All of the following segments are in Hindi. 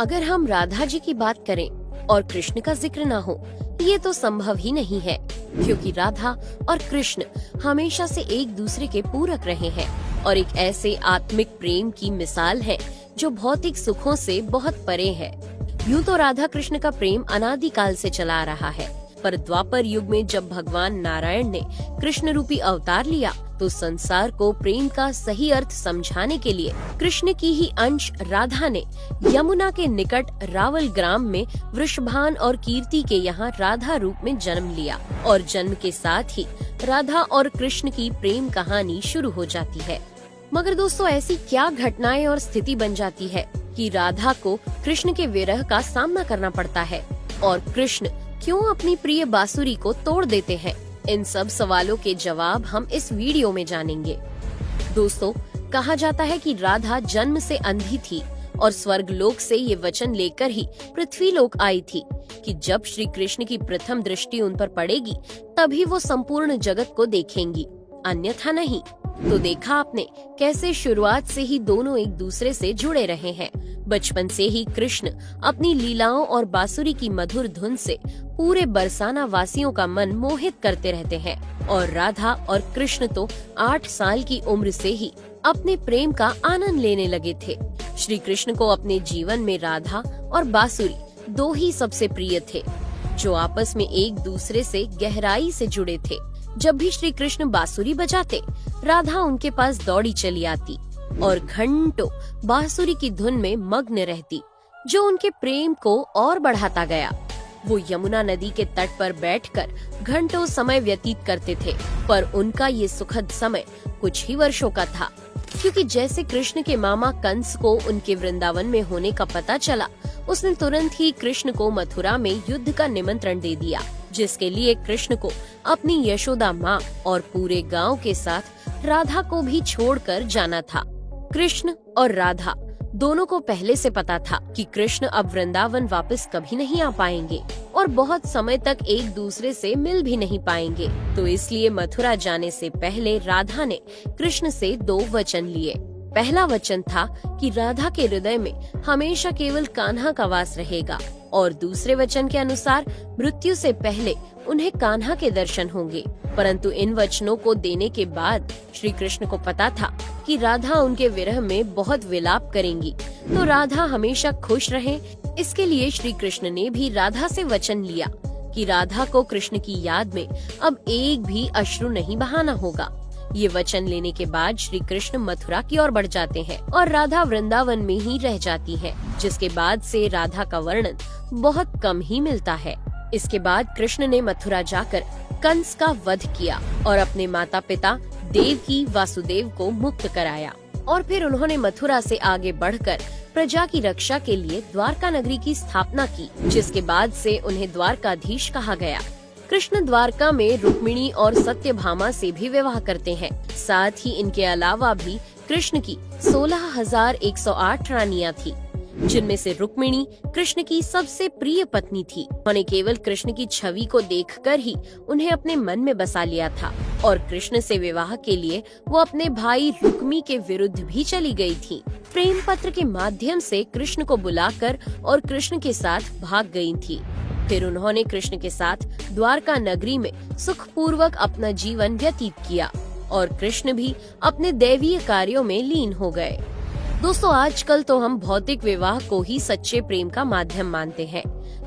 अगर हम राधा जी की बात करें और कृष्ण का जिक्र ना हो, ये तो संभव ही नहीं है, क्योंकि राधा और कृष्ण हमेशा से एक दूसरे के पूरक रहे हैं और एक ऐसे आत्मिक प्रेम की मिसाल है जो भौतिक सुखों से बहुत परे है। यूँ तो राधा कृष्ण का प्रेम अनादिकाल से चला आ रहा है, पर द्वापर युग में जब भगवान नारायण ने कृष्ण रूपी अवतार लिया तो संसार को प्रेम का सही अर्थ समझाने के लिए कृष्ण की ही अंश राधा ने यमुना के निकट रावल ग्राम में वृषभान और कीर्ति के यहाँ राधा रूप में जन्म लिया और जन्म के साथ ही राधा और कृष्ण की प्रेम कहानी शुरू हो जाती है। मगर दोस्तों, ऐसी क्या घटनाएं और स्थिति बन जाती है कि राधा को कृष्ण के विरह का सामना करना पड़ता है और कृष्ण क्यों अपनी प्रिय बांसुरी को तोड़ देते हैं? इन सब सवालों के जवाब हम इस वीडियो में जानेंगे। दोस्तों, कहा जाता है कि राधा जन्म से अंधी थी और स्वर्ग लोक से ये वचन लेकर ही पृथ्वी लोक आई थी कि जब श्री कृष्ण की प्रथम दृष्टि उन पर पड़ेगी तभी वो संपूर्ण जगत को देखेंगी, अन्यथा नहीं। तो देखा आपने कैसे शुरुआत से ही दोनों एक दूसरे से जुड़े रहे हैं। बचपन से ही कृष्ण अपनी लीलाओं और बांसुरी की मधुर धुन से पूरे बरसाना वासियों का मन मोहित करते रहते हैं और राधा और कृष्ण तो 8 साल की उम्र से ही अपने प्रेम का आनंद लेने लगे थे। श्री कृष्ण को अपने जीवन में राधा और बांसुरी दो ही सबसे प्रिय थे, जो आपस में एक दूसरे से गहराई से जुड़े थे। जब भी श्री कृष्ण बांसुरी बजाते, राधा उनके पास दौड़ी चली आती और घंटों बांसुरी की धुन में मग्न रहती, जो उनके प्रेम को और बढ़ाता गया। वो यमुना नदी के तट पर बैठकर घंटों समय व्यतीत करते थे, पर उनका ये सुखद समय कुछ ही वर्षों का था, क्योंकि जैसे कृष्ण के मामा कंस को उनके वृंदावन में होने का पता चला, उसने तुरंत ही कृष्ण को मथुरा में युद्ध का निमंत्रण दे दिया, जिसके लिए कृष्ण को अपनी यशोदा माँ और पूरे गांव के साथ राधा को भी छोड़कर जाना था। कृष्ण और राधा दोनों को पहले से पता था कि कृष्ण अब वृंदावन वापस कभी नहीं आ पाएंगे और बहुत समय तक एक दूसरे से मिल भी नहीं पाएंगे, तो इसलिए मथुरा जाने से पहले राधा ने कृष्ण से 2 वचन लिए। पहला वचन था कि राधा के हृदय में हमेशा केवल कान्हा का वास रहेगा और दूसरे वचन के अनुसार मृत्यु से पहले उन्हें कान्हा के दर्शन होंगे। परंतु इन वचनों को देने के बाद श्री कृष्ण को पता था कि राधा उनके विरह में बहुत विलाप करेंगी, तो राधा हमेशा खुश रहे, इसके लिए श्री कृष्ण ने भी राधा से वचन लिया कि राधा को कृष्ण की याद में अब एक भी अश्रु नहीं बहाना होगा। ये वचन लेने के बाद श्री कृष्ण मथुरा की ओर बढ़ जाते हैं और राधा वृंदावन में ही रह जाती है, जिसके बाद से राधा का वर्णन बहुत कम ही मिलता है। इसके बाद कृष्ण ने मथुरा जाकर कंस का वध किया और अपने माता पिता देवकी वासुदेव को मुक्त कराया और फिर उन्होंने मथुरा से आगे बढ़कर प्रजा की रक्षा के लिए द्वारका नगरी की स्थापना की, जिसके बाद से उन्हें द्वारकाधीश कहा गया। कृष्ण द्वारका में रुक्मिणी और सत्यभामा से भी विवाह करते हैं। साथ ही इनके अलावा भी कृष्ण की 16,108 रानियां थी, जिनमें से रुक्मिणी कृष्ण की सबसे प्रिय पत्नी थी। उन्होंने केवल कृष्ण की छवि को देखकर ही उन्हें अपने मन में बसा लिया था और कृष्ण से विवाह के लिए वो अपने भाई रुक्मी के विरुद्ध भी चली गई थी। प्रेम पत्र के माध्यम से कृष्ण को बुलाकर और कृष्ण के साथ भाग गई थी। फिर उन्होंने कृष्ण के साथ द्वारका नगरी में सुखपूर्वक अपना जीवन व्यतीत किया और कृष्ण भी अपने दैवीय कार्यों में लीन हो गए। दोस्तों, आजकल तो हम भौतिक विवाह को ही सच्चे प्रेम का माध्यम मानते हैं,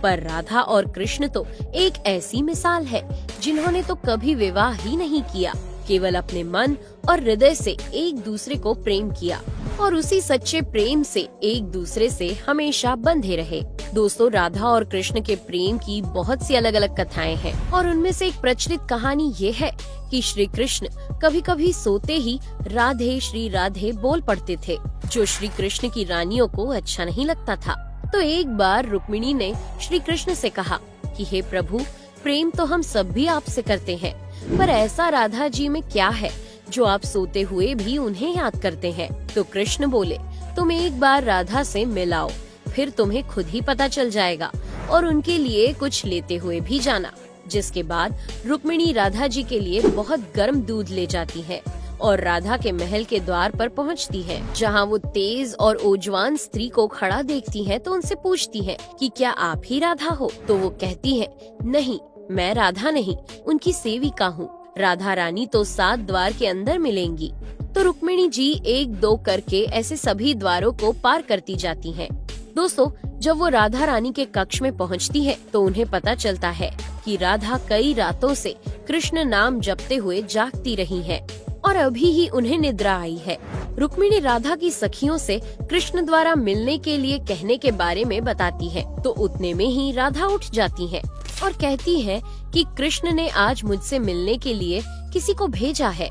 पर राधा और कृष्ण तो एक ऐसी मिसाल है जिन्होंने तो कभी विवाह ही नहीं किया, केवल अपने मन और हृदय से एक दूसरे को प्रेम किया और उसी सच्चे प्रेम से एक दूसरे से हमेशा बंधे रहे। दोस्तों, राधा और कृष्ण के प्रेम की बहुत सी अलग अलग कथाएं हैं और उनमें से एक प्रचलित कहानी ये है कि श्री कृष्ण कभी कभी सोते ही राधे श्री राधे बोल पड़ते थे, जो श्री कृष्ण की रानियों को अच्छा नहीं लगता था। तो एक बार रुक्मिणी ने श्री कृष्ण से कहा कि हे प्रभु, प्रेम तो हम सब भी आपसे करते हैं, पर ऐसा राधा जी में क्या है जो आप सोते हुए भी उन्हें याद करते हैं? तो कृष्ण बोले, तुम एक बार राधा से मिलाओ, फिर तुम्हें खुद ही पता चल जाएगा और उनके लिए कुछ लेते हुए भी जाना। जिसके बाद रुक्मिणी राधा जी के लिए बहुत गर्म दूध ले जाती है और राधा के महल के द्वार पर पहुंचती है, जहां वो तेज और ओजवान स्त्री को खड़ा देखती है तो उनसे पूछती है कि क्या आप ही राधा हो? तो वो कहती है, नहीं, मैं राधा नहीं, उनकी सेविका हूँ। राधा रानी तो 7 द्वार के अंदर मिलेंगी। तो रुक्मिणी जी 1-2 करके ऐसे सभी द्वारों को पार करती जाती हैं। दोस्तों, जब वो राधा रानी के कक्ष में पहुंचती है तो उन्हें पता चलता है कि राधा कई रातों से कृष्ण नाम जपते हुए जागती रही है और अभी ही उन्हें निद्रा आई है। रुक्मिणी राधा की सखियों से कृष्ण द्वारा मिलने के लिए कहने के बारे में बताती है तो उतने में ही राधा उठ जाती है और कहती है कि कृष्ण ने आज मुझसे मिलने के लिए किसी को भेजा है।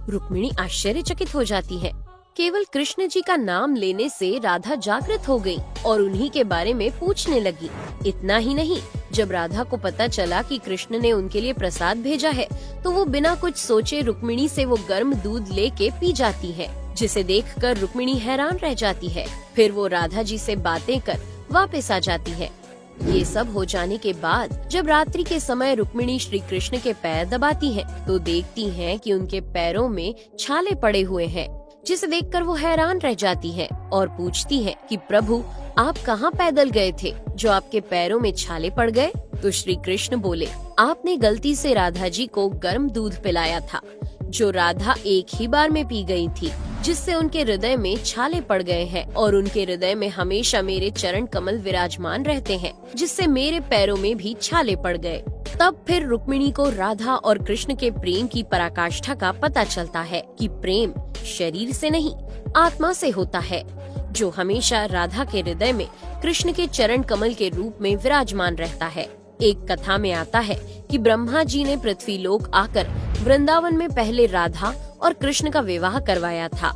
रुक्मिणी आश्चर्यचकित हो जाती है। केवल कृष्ण जी का नाम लेने से राधा जागृत हो गई और उन्हीं के बारे में पूछने लगी। इतना ही नहीं, जब राधा को पता चला कि कृष्ण ने उनके लिए प्रसाद भेजा है तो वो बिना कुछ सोचे रुक्मिणी से वो गर्म दूध लेके पी जाती है, जिसे देखकर रुक्मिणी हैरान रह जाती है। फिर वो राधा जी से बातें कर वापस आ जाती है। ये सब हो जाने के बाद जब रात्रि के समय रुक्मिणी श्री कृष्ण के पैर दबाती है तो देखती है कि उनके पैरों में छाले पड़े हुए हैं, जिसे देखकर वो हैरान रह जाती है और पूछती है कि प्रभु, आप कहाँ पैदल गए थे जो आपके पैरों में छाले पड़ गए? तो श्री कृष्ण बोले, आपने गलती से राधा जी को गर्म दूध पिलाया था, जो राधा एक ही बार में पी गई थी, जिससे उनके हृदय में छाले पड़ गए हैं और उनके हृदय में हमेशा मेरे चरण कमल विराजमान रहते हैं, जिससे मेरे पैरों में भी छाले पड़ गए। तब फिर रुक्मिणी को राधा और कृष्ण के प्रेम की पराकाष्ठा का पता चलता है कि प्रेम शरीर से नहीं, आत्मा से होता है, जो हमेशा राधा के हृदय में कृष्ण के चरण कमल के रूप में विराजमान रहता है। एक कथा में आता है कि ब्रह्मा जी ने पृथ्वी लोक आकर वृंदावन में पहले राधा और कृष्ण का विवाह करवाया था,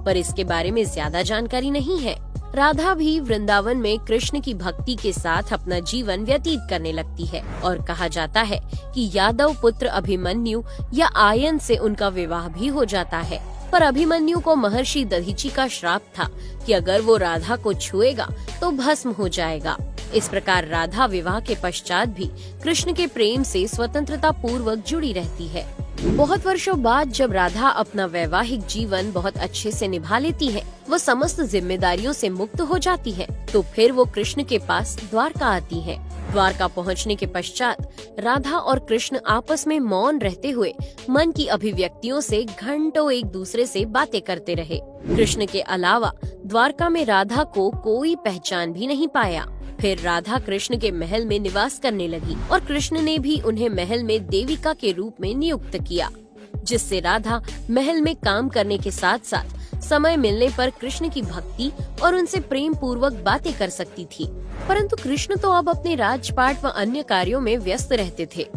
पर इसके बारे में ज्यादा जानकारी नहीं है। राधा भी वृंदावन में कृष्ण की भक्ति के साथ अपना जीवन व्यतीत करने लगती है और कहा जाता है कि यादव पुत्र अभिमन्यु या आयन से उनका विवाह भी हो जाता है, पर अभिमन्यु को महर्षि दधीची का श्राप था कि अगर वो राधा को छुएगा तो भस्म हो जाएगा। इस प्रकार राधा विवाह के पश्चात भी कृष्ण के प्रेम से स्वतंत्रता पूर्वक जुड़ी रहती है। बहुत वर्षों बाद जब राधा अपना वैवाहिक जीवन बहुत अच्छे से निभा लेती है, वो समस्त जिम्मेदारियों से मुक्त हो जाती है, तो फिर वो कृष्ण के पास द्वारका आती है। द्वारका पहुंचने के पश्चात राधा और कृष्ण आपस में मौन रहते हुए मन की अभिव्यक्तियों से घंटों एक दूसरे से बातें करते रहे। कृष्ण के अलावा द्वारका में राधा को कोई पहचान भी नहीं पाया। फिर राधा कृष्ण के महल में निवास करने लगी और कृष्ण ने भी उन्हें महल में देविका के रूप में नियुक्त किया, जिससे राधा महल में काम करने के साथ साथ समय मिलने पर कृष्ण की भक्ति और उनसे प्रेम पूर्वक बातें कर सकती थी। परंतु कृष्ण तो अब अपने राजपाट व अन्य कार्यों में व्यस्त रहते थे।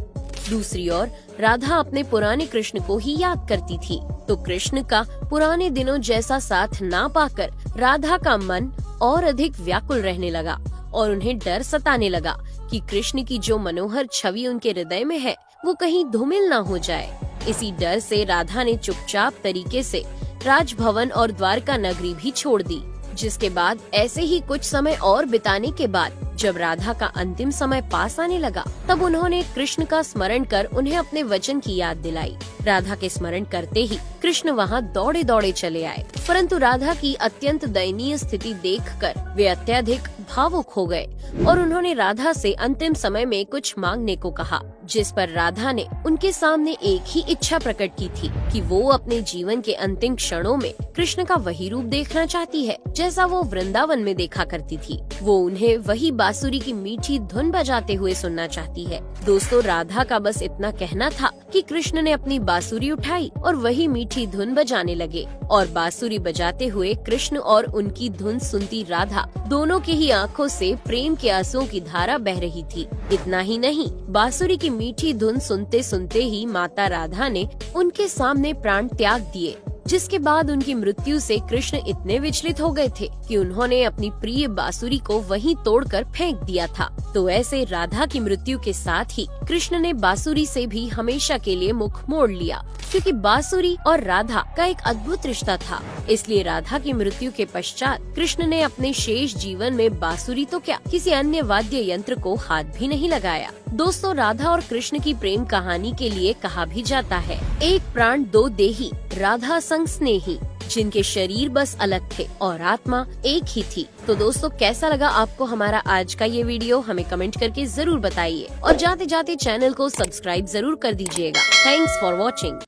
दूसरी ओर राधा अपने पुराने कृष्ण को ही याद करती थी, तो कृष्ण का पुराने दिनों जैसा साथ ना पाकर राधा का मन और अधिक व्याकुल रहने लगा और उन्हें डर सताने लगा कि कृष्ण की जो मनोहर छवि उनके हृदय में है वो कहीं धूमिल ना हो जाए। इसी डर से राधा ने चुपचाप तरीके से राजभवन और द्वारका नगरी भी छोड़ दी। जिसके बाद ऐसे ही कुछ समय और बिताने के बाद जब राधा का अंतिम समय पास आने लगा, तब उन्होंने कृष्ण का स्मरण कर उन्हें अपने वचन की याद दिलाई। राधा के स्मरण करते ही कृष्ण वहाँ दौड़े दौड़े चले आए, परंतु राधा की अत्यंत दयनीय स्थिति देखकर वे अत्यधिक भावुक हो गए और उन्होंने राधा से अंतिम समय में कुछ मांगने को कहा, जिस पर राधा ने उनके सामने एक ही इच्छा प्रकट की थी कि वो अपने जीवन के अंतिम क्षणों में कृष्ण का वही रूप देखना चाहती है जैसा वो वृंदावन में देखा करती थी। वो उन्हें वही बांसुरी की मीठी धुन बजाते हुए सुनना चाहती है। दोस्तों, राधा का बस इतना कहना था कि कृष्ण ने अपनी बांसुरी उठाई और वही मीठी धुन बजाने लगे और बांसुरी बजाते हुए कृष्ण और उनकी धुन सुनती राधा दोनों की ही आंखों से प्रेम के आंसुओं की धारा बह रही थी। इतना ही नहीं, बांसुरी की मीठी धुन सुनते सुनते ही माता राधा ने उनके सामने प्राण त्याग दिए, जिसके बाद उनकी मृत्यु से कृष्ण इतने विचलित हो गए थे कि उन्होंने अपनी प्रिय बांसुरी को वहीं तोड़कर फेंक दिया था। तो ऐसे राधा की मृत्यु के साथ ही कृष्ण ने बांसुरी से भी हमेशा के लिए मुख मोड़ लिया। क्योंकि बांसुरी और राधा का एक अद्भुत रिश्ता था। इसलिए राधा की मृत्यु के पश्चात कृष्ण ने अपने शेष जीवन में बांसुरी तो क्या किसी अन्य वाद्य यंत्र को हाथ भी नहीं लगाया। दोस्तों, राधा और कृष्ण की प्रेम कहानी के लिए कहा भी जाता है, एक प्राण दो देही, राधा संग स्नेही, जिनके शरीर बस अलग थे और आत्मा एक ही थी। तो दोस्तों, कैसा लगा आपको हमारा आज का ये वीडियो, हमें कमेंट करके जरूर बताइए और जाते जाते चैनल को सब्सक्राइब जरूर कर दीजिएगा। Thanks for watching.